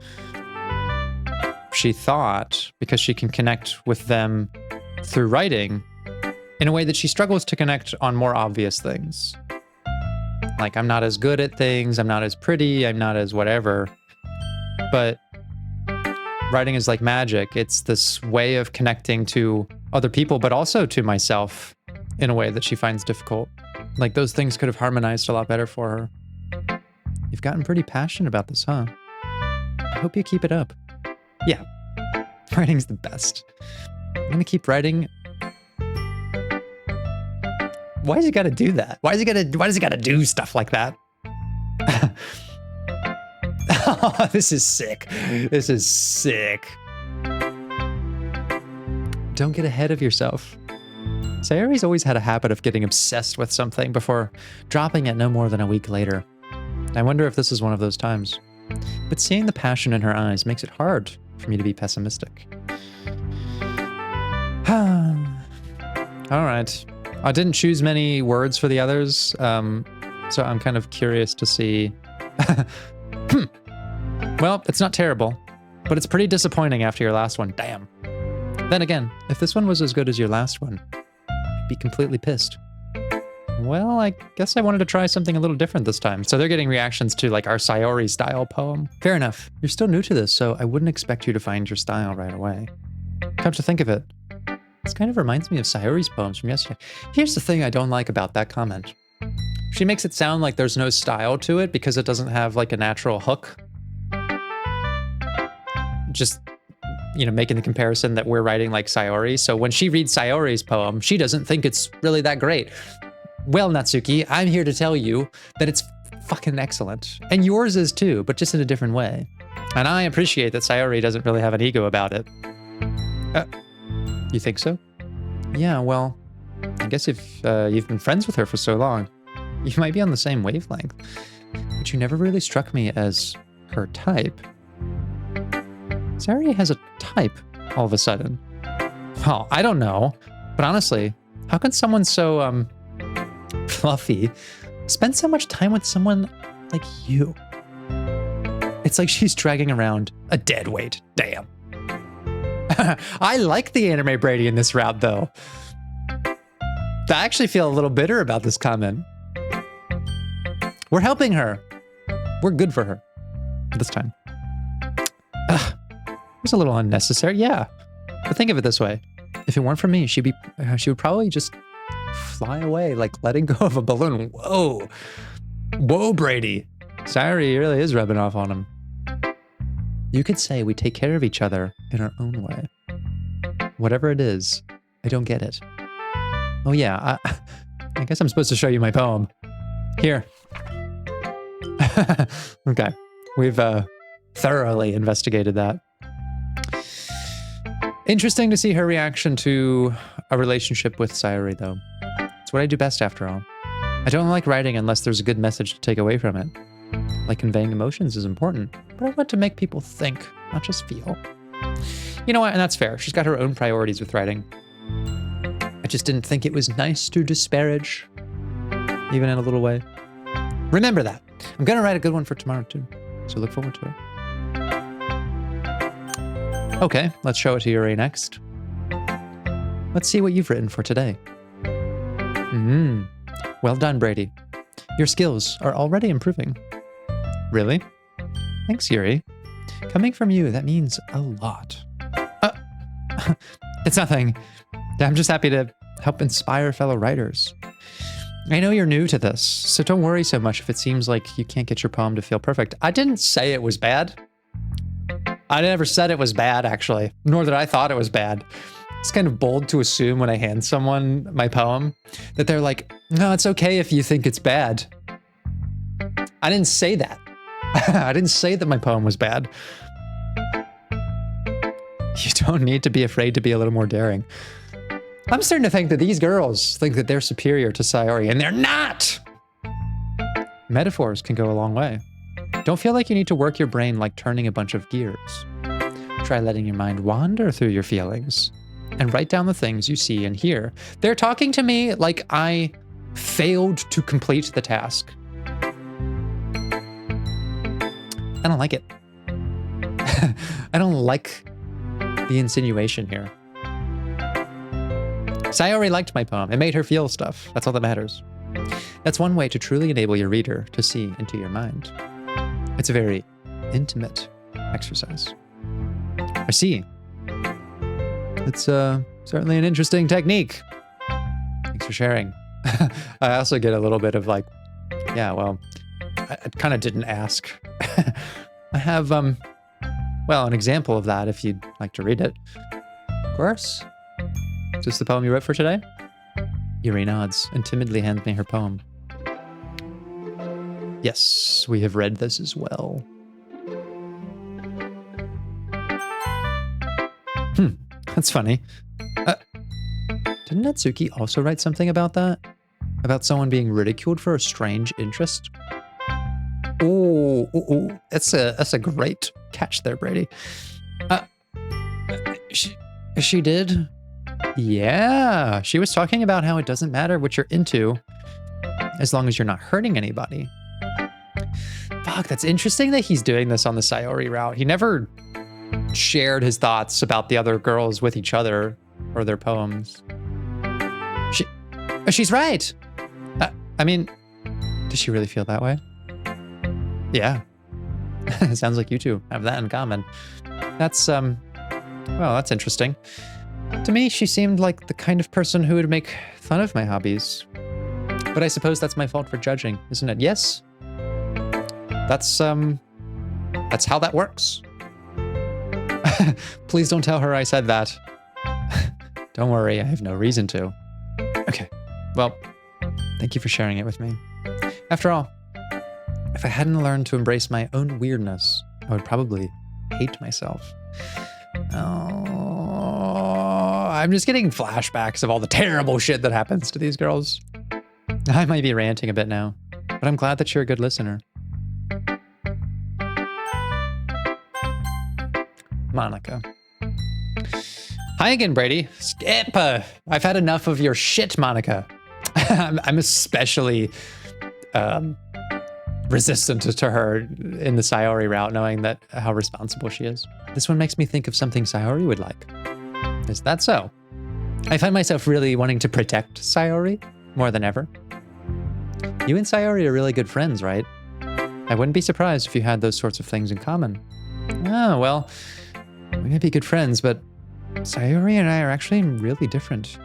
she thought, because she can connect with them through writing in a way that she struggles to connect on more obvious things. Like, I'm not as good at things, I'm not as pretty, I'm not as whatever. But writing is like magic. It's this way of connecting to other people, but also to myself in a way that she finds difficult. Like, those things could have harmonized a lot better for her. You've gotten pretty passionate about this, huh? I hope you keep it up. Yeah, writing's the best. I'm gonna keep writing. Why does he gotta do that? Why does he gotta do stuff like that? Oh, this is sick. This is sick. Don't get ahead of yourself. Sayori's always had a habit of getting obsessed with something before dropping it no more than a week later. I wonder if this is one of those times. But seeing the passion in her eyes makes it hard for me to be pessimistic. All right. I didn't choose many words for the others, so I'm kind of curious to see. Well, it's not terrible, but it's pretty disappointing after your last one. Damn. Then again, if this one was as good as your last one, I'd be completely pissed. Well, I guess I wanted to try something a little different this time. So they're getting reactions to like our Sayori style poem. Fair enough. You're still new to this, so I wouldn't expect you to find your style right away. Come to think of it, this kind of reminds me of Sayori's poems from yesterday. Here's the thing I don't like about that comment. She makes it sound like there's no style to it because it doesn't have like a natural hook. Just, you know, making the comparison that we're writing like Sayori. So when she reads Sayori's poem, she doesn't think it's really that great. Well, Natsuki, I'm here to tell you that it's fucking excellent. And yours is too, but just in a different way. And I appreciate that Sayori doesn't really have an ego about it. You think so? Yeah, well, I guess if you've been friends with her for so long, you might be on the same wavelength. But you never really struck me as her type. Sayori has a type all of a sudden. Well, I don't know. But honestly, how can someone so, fluffy spend so much time with someone like you? It's like she's dragging around a dead weight. Damn. I like the Anime Brady in this route, though. I actually feel a little bitter about this comment. We're helping her. We're good for her this time. It was a little unnecessary, yeah. But think of it this way. If it weren't for me, she would probably just fly away, like letting go of a balloon. Whoa. Whoa, Brady. Sayori really is rubbing off on him. You could say we take care of each other in our own way. Whatever it is, I don't get it. Oh yeah, I guess I'm supposed to show you my poem. Here. Okay, we've thoroughly investigated that. Interesting to see her reaction to a relationship with Sayori, though. It's what I do best, after all. I don't like writing unless there's a good message to take away from it. Like conveying emotions is important, but I want to make people think, not just feel. You know what, and that's fair. She's got her own priorities with writing. I just didn't think it was nice to disparage, even in a little way. Remember that. I'm gonna write a good one for tomorrow too, so look forward to it. Okay, let's show it to Yuri next. Let's see what you've written for today. Well done, Brady. Your skills are already improving. Really? Thanks, Yuri. Coming from you, that means a lot. It's nothing. I'm just happy to help inspire fellow writers. I know you're new to this, so don't worry so much if it seems like you can't get your poem to feel perfect. I didn't say it was bad. I never said it was bad, actually, nor that I thought it was bad. It's kind of bold to assume when I hand someone my poem that they're like, no, it's okay if you think it's bad. I didn't say that. I didn't say that my poem was bad. You don't need to be afraid to be a little more daring. I'm starting to think that these girls think that they're superior to Sayori, and they're not! Metaphors can go a long way. Don't feel like you need to work your brain like turning a bunch of gears. Try letting your mind wander through your feelings and write down the things you see and hear. They're talking to me like I failed to complete the task. I don't like it. I don't like the insinuation here. Sayori liked my poem. It made her feel stuff. That's all that matters. That's one way to truly enable your reader to see into your mind. It's a very intimate exercise. I see. It's certainly an interesting technique. Thanks for sharing. I also get a little bit of like, yeah, well, I kind of didn't ask. I have, well, an example of that if you'd like to read it. Of course. Is this the poem you wrote for today? Yuri nods and timidly hands me her poem. Yes, we have read this as well. That's funny. Didn't Natsuki also write something about that? About someone being ridiculed for a strange interest? Oh, that's a great catch there, Brady. She did? Yeah, she was talking about how it doesn't matter what you're into as long as you're not hurting anybody. Fuck, that's interesting that he's doing this on the Sayori route. He never shared his thoughts about the other girls with each other or their poems. She's right. I mean, does she really feel that way? Yeah. Sounds like you two have that in common. That's, well, that's interesting. To me, she seemed like the kind of person who would make fun of my hobbies. But I suppose that's my fault for judging, isn't it? Yes. That's how that works. Please don't tell her I said that. Don't worry, I have no reason to. Okay, well, thank you for sharing it with me. After all, if I hadn't learned to embrace my own weirdness, I would probably hate myself. Oh, I'm just getting flashbacks of all the terrible shit that happens to these girls. I might be ranting a bit now, but I'm glad that you're a good listener. Monica. Hi again, Brady. Skip! I've had enough of your shit, Monica. I'm especially resistant to her in the Sayori route, knowing that how responsible she is. This one makes me think of something Sayori would like. Is that so? I find myself really wanting to protect Sayori more than ever. You and Sayori are really good friends, right? I wouldn't be surprised if you had those sorts of things in common. Oh, well, we may be good friends, but Sayori and I are actually really different.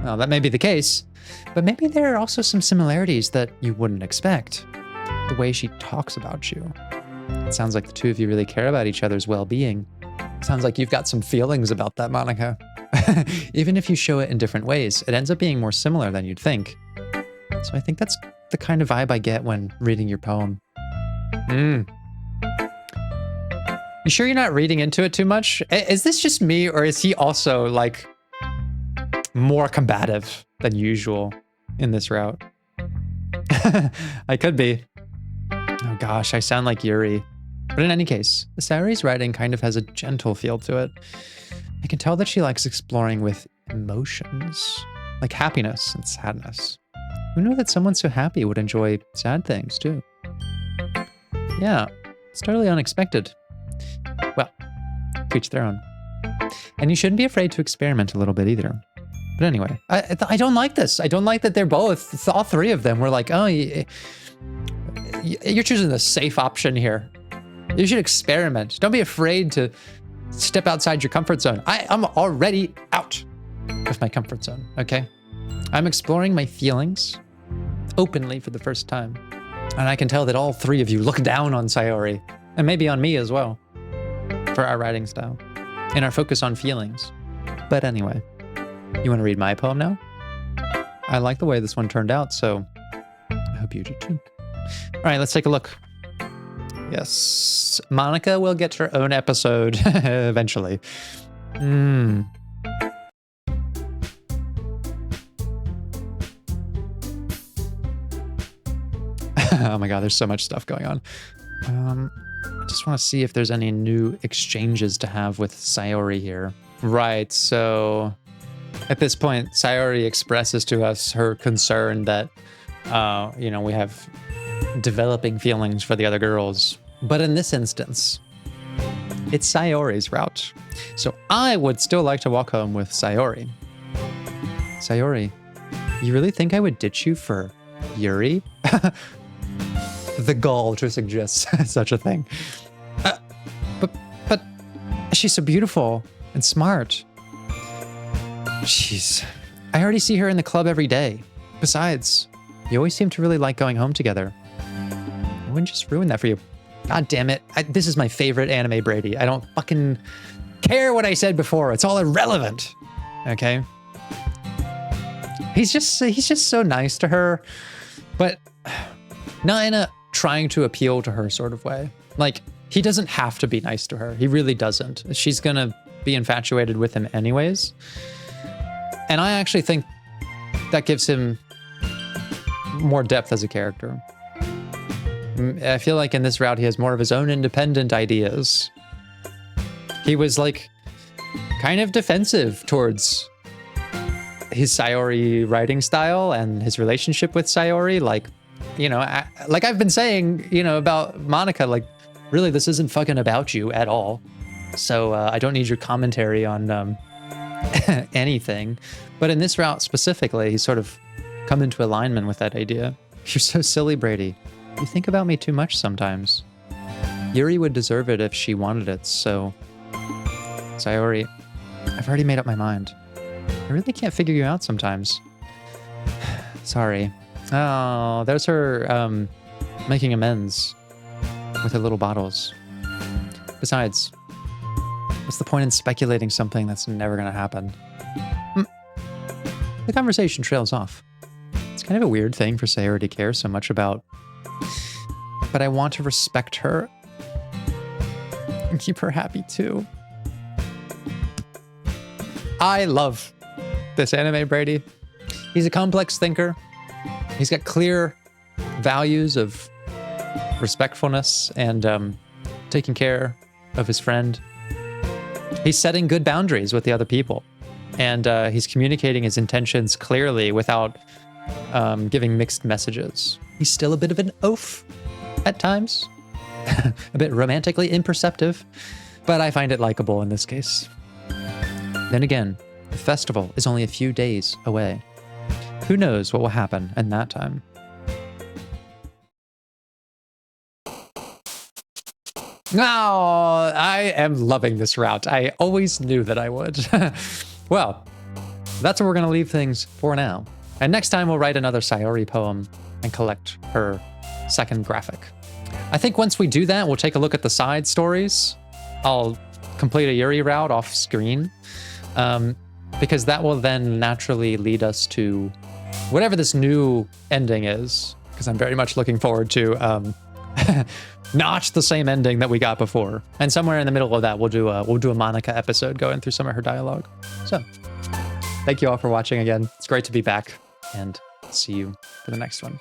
Well, that may be the case, but maybe there are also some similarities that you wouldn't expect. The way she talks about you. It sounds like the two of you really care about each other's well-being. Sounds like you've got some feelings about that, Monica. Even if you show it in different ways, it ends up being more similar than you'd think. So I think that's the kind of vibe I get when reading your poem. You sure you're not reading into it too much? Is this just me, or is he also, like, more combative than usual in this route? I could be. Oh gosh, I sound like Yuri. But in any case, Sayori's writing kind of has a gentle feel to it. I can tell that she likes exploring with emotions, like happiness and sadness. Who knew that someone so happy would enjoy sad things too? Yeah, it's totally unexpected. Well, to each their own. And you shouldn't be afraid to experiment a little bit either. But anyway, I don't like this. I don't like that they're both, all three of them were like, oh, you're choosing the safe option here. You should experiment. Don't be afraid to step outside your comfort zone. I'm already out of my comfort zone, okay? I'm exploring my feelings openly for the first time. And I can tell that all three of you look down on Sayori, and maybe on me as well, for our writing style and our focus on feelings. But anyway, you want to read my poem now? I like the way this one turned out, so I hope you do too. All right, let's take a look. Yes, Monica will get her own episode eventually. Oh my god, there's so much stuff going on. I just want to see if there's any new exchanges to have with Sayori here. Right, so at this point, Sayori expresses to us her concern that, you know, we have developing feelings for the other girls. But in this instance, it's Sayori's route. So I would still like to walk home with Sayori. Sayori, you really think I would ditch you for Yuri? The gall to suggest such a thing. But she's so beautiful and smart. Jeez, I already see her in the club every day. Besides, you always seem to really like going home together. I wouldn't just ruin that for you. God damn it. This is my favorite anime Brady. I don't fucking care what I said before. It's all irrelevant. Okay? He's just so nice to her, but not in a trying to appeal to her sort of way. Like, he doesn't have to be nice to her. He really doesn't. She's gonna be infatuated with him anyways. And I actually think that gives him more depth as a character. I feel like in this route, he has more of his own independent ideas. He was like kind of defensive towards his Sayori writing style and his relationship with Sayori. Like, you know, like I've been saying, you know, about Monica, like, really, this isn't fucking about you at all. So I don't need your commentary on anything. But in this route specifically, he's sort of come into alignment with that idea. You're so silly, Brady. You think about me too much sometimes. Yuri would deserve it if she wanted it, so... Sayori, I've already made up my mind. I really can't figure you out sometimes. Sorry. Oh, there's her making amends with her little bottles. Besides, what's the point in speculating something that's never gonna happen? The conversation trails off. It's kind of a weird thing for Sayori to care so much about, but I want to respect her and keep her happy too. I love this anime, Brady. He's a complex thinker. He's got clear values of respectfulness and taking care of his friend. He's setting good boundaries with the other people. And he's communicating his intentions clearly without giving mixed messages. He's still a bit of an oaf at times. A bit romantically imperceptive. But I find it likable in this case. Then again, the festival is only a few days away. Who knows what will happen in that time? Oh, I am loving this route. I always knew that I would. Well, that's where we're going to leave things for now. And next time we'll write another Sayori poem and collect her second graphic. I think once we do that, we'll take a look at the side stories. I'll complete a Yuri route off screen, because that will then naturally lead us to whatever this new ending is, because I'm very much looking forward to not the same ending that we got before. And somewhere in the middle of that, we'll do a Monica episode going through some of her dialogue. So thank you all for watching again. It's great to be back, and see you for the next one.